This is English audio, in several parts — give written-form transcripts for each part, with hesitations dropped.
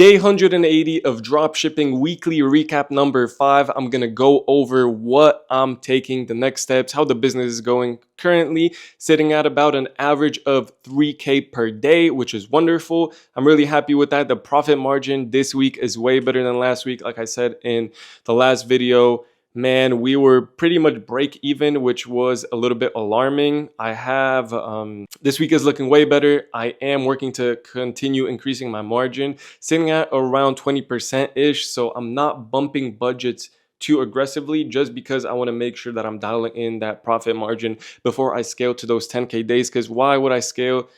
Day 180 of dropshipping weekly recap number 5. I'm going to go over what I'm taking, the next steps, how the business is going. Currently sitting at about an average of 3K per day, which is wonderful. I'm really happy with that. The profit margin this week is way better than last week. Like I said in the last video, man, we were pretty much break even, which was a little bit alarming. I have this week is looking way better. I am working to continue increasing my margin, sitting at around 20% ish. So I'm not bumping budgets too aggressively just because I want to make sure that I'm dialing in that profit margin before I scale to those 10K days. Because why would I scale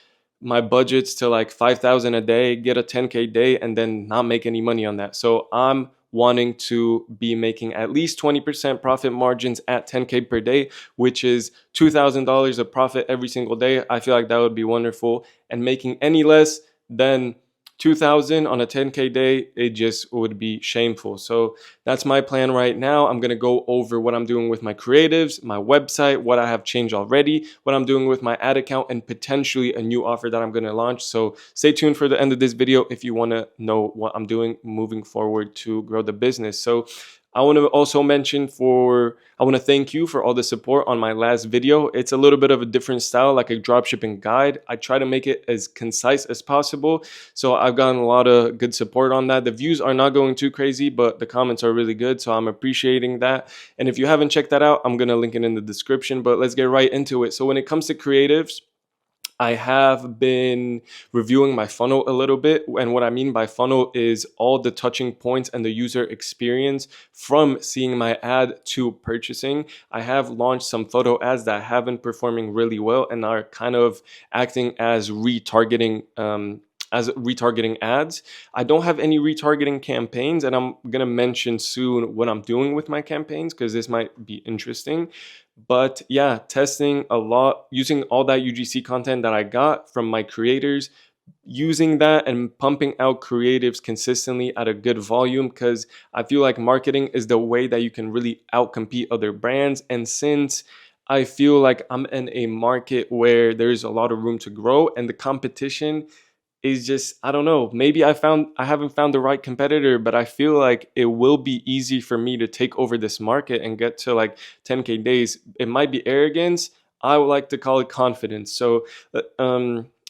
my budgets to like 5,000 a day, get a 10K day, and then not make any money on that? So I'm wanting to be making at least 20% profit margins at 10K per day, which is $2,000 of profit every single day. I feel like that would be wonderful. And making any less than 2,000 on a 10K day, it just would be shameful. So that's my plan right now. I'm going to go over what I'm doing with my creatives, my website, what I have changed already, what I'm doing with my ad account, and potentially a new offer that I'm going to launch. So stay tuned for the end of this video if you want to know what I'm doing moving forward to grow the business. So I want to also mention I want to thank you for all the support on my last video. It's a little bit of a different style, like a dropshipping guide. I try to make it as concise as possible. So I've gotten a lot of good support on that. The views are not going too crazy, but the comments are really good. So I'm appreciating that. And if you haven't checked that out, I'm going to link it in the description, but let's get right into it. So when it comes to creatives, I have been reviewing my funnel a little bit. And what I mean by funnel is all the touching points and the user experience from seeing my ad to purchasing. I have launched some photo ads that have been performing really well and are kind of acting as retargeting ads. I don't have any retargeting campaigns, and I'm going to mention soon what I'm doing with my campaigns because this might be interesting. But yeah, testing a lot, using all that UGC content that I got from my creators, using that and pumping out creatives consistently at a good volume, because I feel like marketing is the way that you can really outcompete other brands. And since I feel like I'm in a market where there's a lot of room to grow and the competition is just, I don't know, maybe I haven't found the right competitor, but I feel like it will be easy for me to take over this market and get to like 10K days. It might be arrogance. I would like to call it confidence. So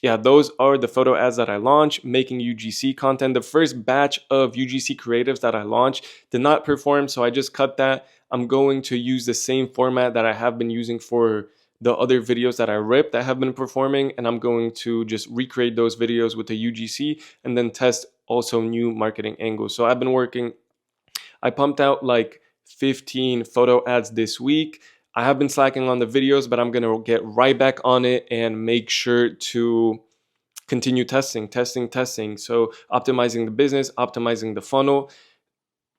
yeah, those are the photo ads that I launched, making UGC content. The first batch of UGC creatives that I launched did not perform, so I just cut that. I'm going to use the same format that I have been using for the other videos that I ripped that have been performing, and I'm going to just recreate those videos with the UGC and then test also new marketing angles. So I pumped out like 15 photo ads this week. I have been slacking on the videos, but I'm going to get right back on it and make sure to continue testing. So optimizing the business, optimizing the funnel.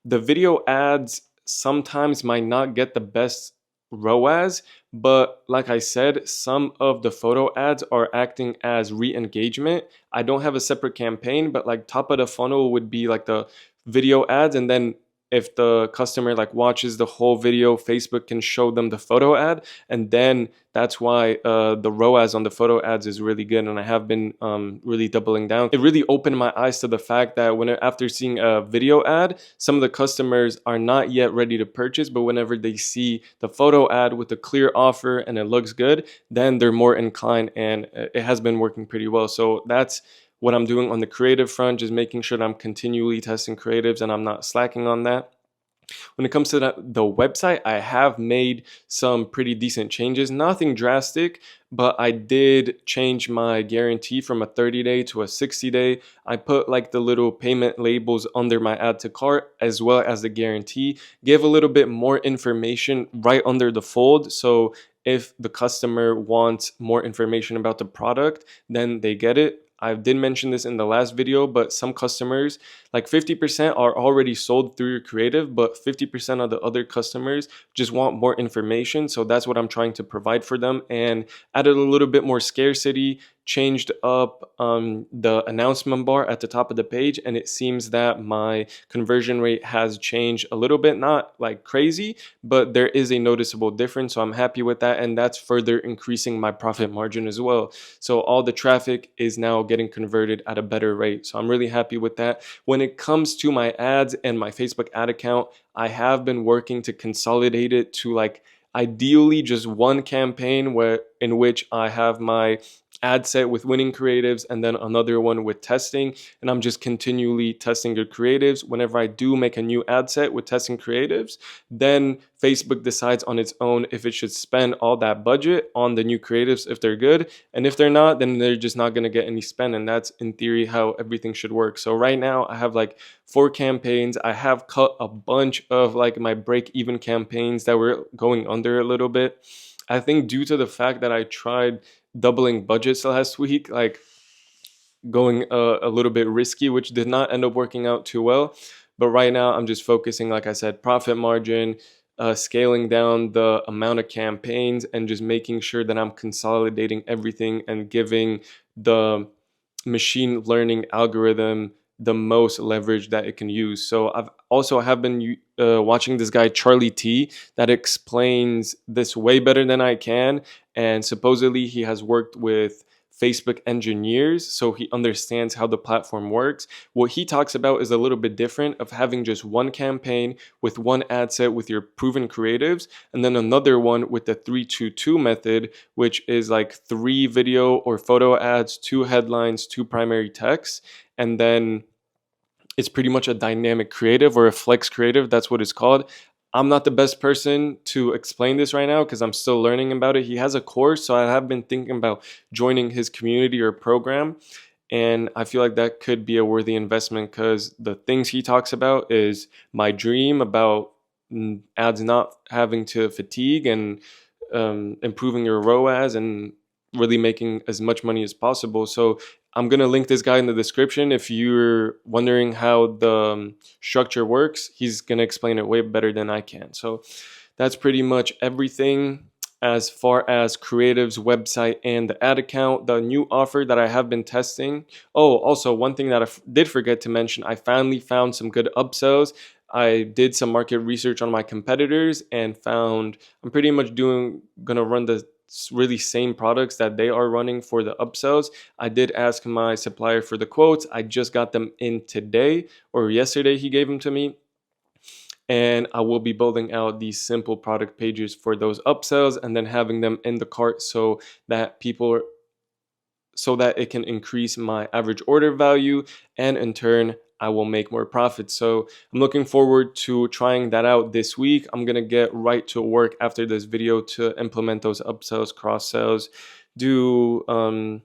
The video ads sometimes might not get the best ROAS, but like I said, some of the photo ads are acting as re-engagement. I don't have a separate campaign, but like top of the funnel would be like the video ads, and then if the customer like watches the whole video, Facebook can show them the photo ad, and then that's why the ROAS on the photo ads is really good. And I have been really doubling down. It really opened my eyes to the fact that after seeing a video ad, some of the customers are not yet ready to purchase, but whenever they see the photo ad with a clear offer and it looks good, then they're more inclined, and it has been working pretty well. So that's what I'm doing on the creative front, just making sure that I'm continually testing creatives and I'm not slacking on that. When it comes to the website, I have made some pretty decent changes. Nothing drastic, but I did change my guarantee from a 30-day to a 60-day. I put like the little payment labels under my add to cart as well as the guarantee. Give a little bit more information right under the fold. So if the customer wants more information about the product, then they get it. I did mention this in the last video, but some customers, like 50% are already sold through your creative, but 50% of the other customers just want more information. So that's what I'm trying to provide for them, and added a little bit more scarcity changed up the announcement bar at the top of the page, and it seems that my conversion rate has changed a little bit, not like crazy, but there is a noticeable difference. So I'm happy with that, and that's further increasing my profit margin as well. So all the traffic is now getting converted at a better rate. So I'm really happy with that. When it comes to my ads and my Facebook ad account, I have been working to consolidate it to like ideally just one campaign where in which I have my ad set with winning creatives and then another one with testing, and I'm just continually testing your creatives. Whenever I do make a new ad set with testing creatives, then Facebook decides on its own if it should spend all that budget on the new creatives if they're good, and if they're not, then they're just not going to get any spend. And that's in theory how everything should work. So right now I have like 4 campaigns. I have cut a bunch of like my break even campaigns that were going under a little bit. I think due to the fact that I tried doubling budgets last week, like going a little bit risky, which did not end up working out too well. But right now, I'm just focusing, like I said, profit margin, scaling down the amount of campaigns, and just making sure that I'm consolidating everything and giving the machine learning algorithm the most leverage that it can use. So I've also have been watching this guy Charlie T that explains this way better than I can, and supposedly he has worked with Facebook engineers, so he understands how the platform works. What he talks about is a little bit different of having just one campaign with one ad set with your proven creatives, and then another one with the 3-2-2 method, which is like 3 video or photo ads, 2 headlines, 2 primary texts, and then it's pretty much a dynamic creative or a flex creative. That's what it's called. I'm not the best person to explain this right now because I'm still learning about it. He has a course, so I have been thinking about joining his community or program. And I feel like that could be a worthy investment because the things he talks about is my dream about ads not having to fatigue and improving your ROAS and really making as much money as possible. So I'm going to link this guy in the description. If you're wondering how the structure works, he's going to explain it way better than I can. So that's pretty much everything as far as creatives, website, and the ad account. The new offer that I have been testing. Oh, also one thing that I did forget to mention, I finally found some good upsells. I did some market research on my competitors and found I'm pretty much gonna run the really same products that they are running for the upsells. I did ask my supplier for the quotes. I just got them in today or yesterday. He gave them to me, and I will be building out these simple product pages for those upsells and then having them in the cart so that it can increase my average order value, and in turn I will make more profits. So I'm looking forward to trying that out this week. I'm gonna get right to work after this video to implement those upsells, cross sells, do and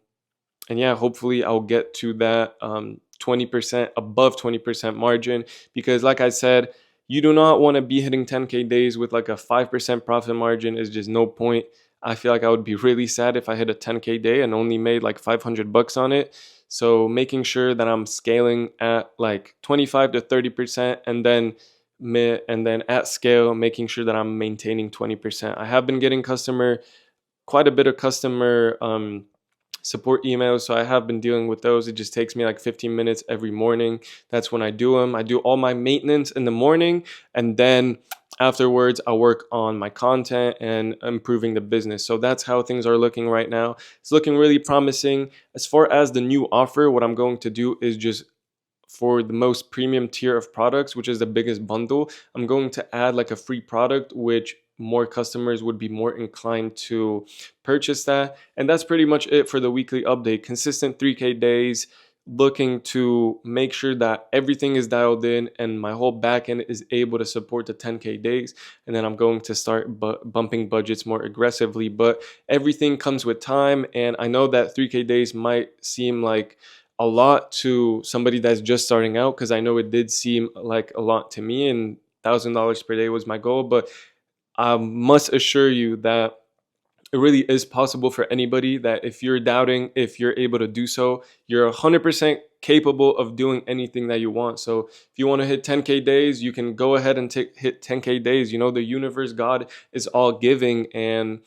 yeah, hopefully I'll get to that 20% above 20% margin, because like I said, you do not want to be hitting 10K days with like a 5% profit margin. Is just no point. I feel like I would be really sad if I hit a 10K day and only made like 500 bucks on it. So making sure that I'm scaling at like 25 to 30%, and then at scale making sure that I'm maintaining 20%. I have been getting quite a bit of customer support emails, so I have been dealing with those. It just takes me like 15 minutes every morning. That's when I do them. I do all my maintenance in the morning, and then afterwards I work on my content and improving the business. So that's how things are looking right now. It's looking really promising. As far as the new offer, what I'm going to do is just for the most premium tier of products, which is the biggest bundle, I'm going to add like a free product, which more customers would be more inclined to purchase that. And that's pretty much it for the weekly update. Consistent 3K days, looking to make sure that everything is dialed in and my whole backend is able to support the 10K days. And then I'm going to start bumping budgets more aggressively. But everything comes with time. And I know that 3K days might seem like a lot to somebody that's just starting out, because I know it did seem like a lot to me, and $1,000 per day was my goal. But I must assure you that it really is possible for anybody, that if you're doubting if you're able to do so, you're 100% capable of doing anything that you want. So if you want to hit 10K days, you can go ahead and hit 10K days. You know, the universe, God is all giving. And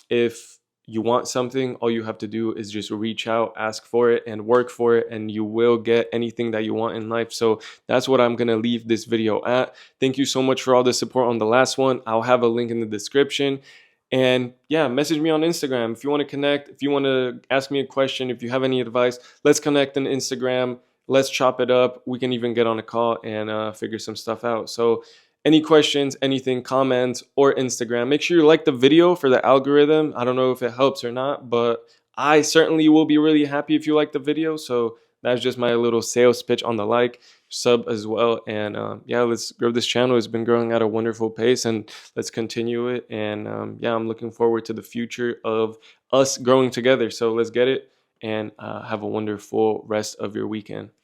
if you want something, all you have to do is just reach out, ask for it, and work for it, and you will get anything that you want in life. So that's what I'm gonna leave this video at. Thank you so much for all the support on the last one. I'll have a link in the description. And yeah, message me on Instagram if you want to connect, if you want to ask me a question, if you have any advice. Let's connect on Instagram. Let's chop it up. We can even get on a call and figure some stuff out. So any questions, anything, comments, or Instagram, make sure you like the video for the algorithm. I don't know if it helps or not, but I certainly will be really happy if you like the video. So that's just my little sales pitch on the like, sub as well. And yeah, let's grow this channel. It's been growing at a wonderful pace, and let's continue it. And yeah, I'm looking forward to the future of us growing together. So let's get it, and have a wonderful rest of your weekend.